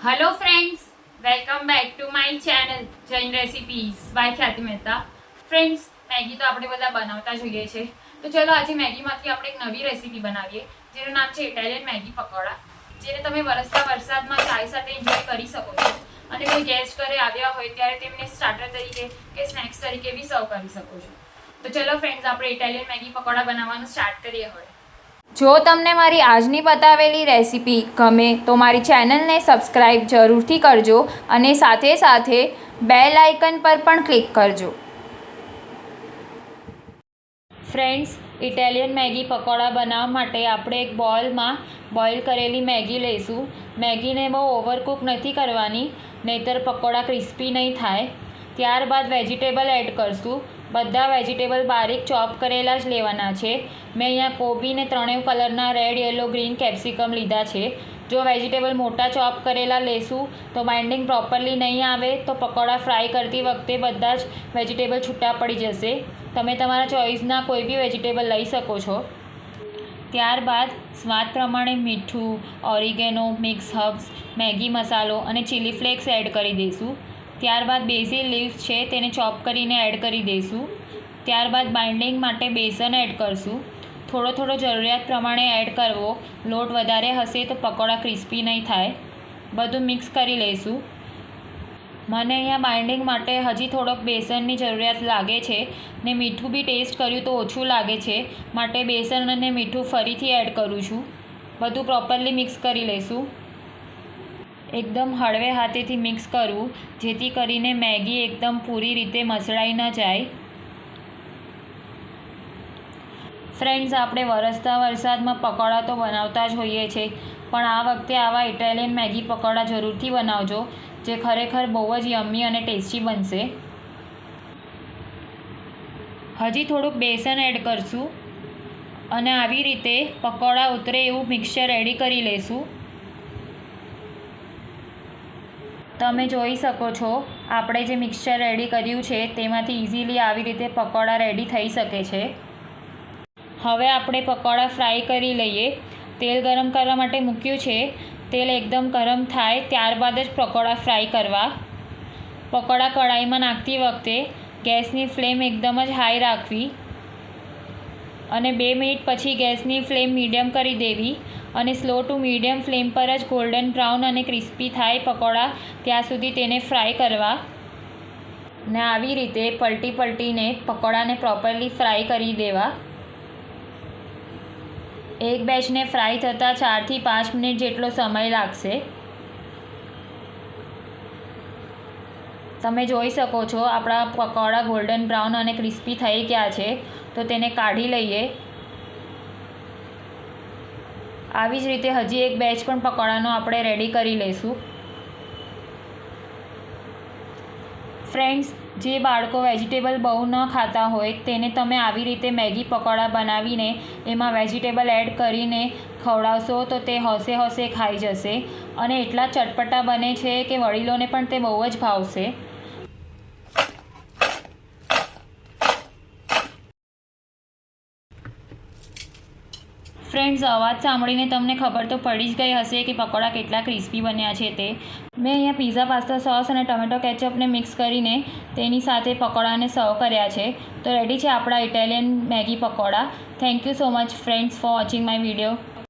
Hello friends, welcome back to my channel Jain recipes by Khyati Mehta. Friends, Maggi તો આપણે બધા બનાવતા જોઈએ છે, તો ચલો આજે મેગીમાંથી આપણે એક નવી રેસીપી બનાવીએ જેનું નામ છે ઇટાલિયન મેગી પકોડા, જેને તમે વરસતા વરસાદમાં ચાય સાથે એન્જોય કરી શકો છો અને કોઈ ગેસ્ટ ઘરે આવ્યા હોય ત્યારે તેમને સ્ટાર્ટર તરીકે કે સ્નેક્સ તરીકે બી સર્વ કરી શકો છો। તો ચલો ફ્રેન્ડ્સ, આપણે ઇટાલિયન મેગી પકોડા બનાવવાનું સ્ટાર્ટ કરીએ હવે। જો તમને મારી આજની બતાવેલી રેસીપી ગમે તો મારી ચેનલને સબસ્ક્રાઈબ જરૂરથી કરજો અને સાથે સાથે બેલ આઇકન પર પણ ક્લિક કરજો। ફ્રેન્ડ્સ, ઇટાલિયન મેગી પકોડા બનાવવા માટે આપણે એક બોલમાં બોઇલ કરેલી મેગી લઈશું। મેગીને બહુ ઓવરકુક નથી કરવાની, નહીંતર પકોડા ક્રિસ્પી નહીં થાય। ત્યારબાદ વેજીટેબલ એડ કરશું। બધા વેજીટેબલ બારીક ચોપ કરેલા જ લેવાના છે। મેં અહીંયા કોબીને ત્રણેય કલરના રેડ, યલો, ગ્રીન કેપ્સિકમ લીધા છે। જો વેજીટેબલ મોટા ચોપ કરેલા લેશું તો બાઇન્ડિંગ પ્રોપરલી નહીં આવે તો પકોડા ફ્રાય કરતી વખતે બધા જ વેજીટેબલ છૂટા પડી જશે। તમે તમારા ચોઈસના કોઈ બી વેજીટેબલ લઈ શકો છો। ત્યારબાદ સ્વાદ પ્રમાણે મીઠું, ઓરિગેનો, મિક્સ હર્બ્સ, મેગી મસાલો અને ચીલી ફ્લેક્સ એડ કરી દઈશું। ત્યારબાદ બેઝિલ લીવ્સ છે તેને ચોપ કરીને એડ કરી દઈશું। ત્યારબાદ બાઇન્ડિંગ માટે બેસન એડ કરશું। થોડો થોડો જરૂરિયાત પ્રમાણે એડ કરવો, લોટ વધારે હશે તો પકોડા ક્રિસ્પી નહીં થાય। બધું મિક્સ કરી લઈશું। મને અહીંયા બાઇન્ડિંગ માટે હજી થોડોક બેસનની જરૂરિયાત લાગે છે ને મીઠું બી ટેસ્ટ કર્યું તો ઓછું લાગે છે, માટે બેસન અને મીઠું ફરીથી એડ કરું છું। બધું પ્રોપરલી મિક્સ કરી લઈશું। એકદમ હળવે હાથેથી મિક્સ કરવું જેથી કરીને મેગી એકદમ પૂરી રીતે મસળાઈ ન જાય। ફ્રેન્ડ્સ, આપણે વરસતા વરસાદમાં પકોડા તો બનાવતા જ હોઈએ છીએ, પણ આ વખતે આવા ઇટાલિયન મેગી પકોડા જરૂરથી બનાવજો, જે ખરેખર બહુ જ યમ્મી અને ટેસ્ટી બનશે। હજી થોડુંક બેસન એડ કરશું અને આવી રીતે પકોડા ઉતરે એવું મિક્સચર રેડી કરી લઈશું। તમે જોઈ શકો છો આપણે જે મિક્સચર રેડી કર્યું છે તેમાંથી ઇઝીલી આવી રીતે પકોડા રેડી થઈ શકે છે। હવે આપણે પકોડા ફ્રાય કરી લઈએ। તેલ ગરમ કરવા માટે મૂક્યું છે। તેલ એકદમ ગરમ થાય ત્યારબાદ જ પકોડા ફ્રાય કરવા। પકોડા કઢાઈમાં નાખતી વખતે ગેસની ફ્લેમ એકદમ જ હાઈ રાખવી અને 2 મિનિટ પછી ગેસની ફ્લેમ મીડિયમ કરી દેવી અને સ્લો ટુ મીડિયમ ફ્લેમ પર જ ગોલ્ડન બ્રાઉન અને ક્રિસ્પી થાય પકોડા ત્યાં સુધી તેને ફ્રાય કરવા ને આવી રીતે પલટીને પકોડાને પ્રોપરલી ફ્રાય કરી દેવા। એક બેચને ફ્રાય થતાં 4 થી 5 મિનિટ જેટલો સમય લાગશે। તમે જોઈ શકો છો આપણા પકોડા ગોલ્ડન બ્રાઉન અને ક્રિસ્પી થઈ ગયા છે, તો તેને કાઢી લઈએ। આવી જ રીતે હજી એક બેચ પણ પકોડાનો આપણે રેડી કરી લઈશું। ફ્રેન્ડ્સ, જે બાળકો વેજીટેબલ બહુ ન ખાતા હોય તેને તમે આવી રીતે મેગી પકોડા બનાવીને એમાં વેજીટેબલ એડ કરીને ખવડાવશો તો તે હોશે ખાઈ જશે અને એટલા ચટપટા બને છે કે વડીલોને પણ તે બહુ જ ભાવશે। ફ્રેન્ડ્સ, અવાજ સાંભળીને તમને ખબર તો પડી જ ગઈ હશે કે પકોડા કેટલા ક્રિસ્પી બન્યા છે તે। મેં અહીંયા પીઝા પાસ્તા સોસ અને ટમેટો કેચઅપને મિક્સ કરીને તેની સાથે પકોડાને સર્વ કર્યા છે। તો રેડી છે આપણા Italian Maggi pakoda. Thank you so much friends for watching my video.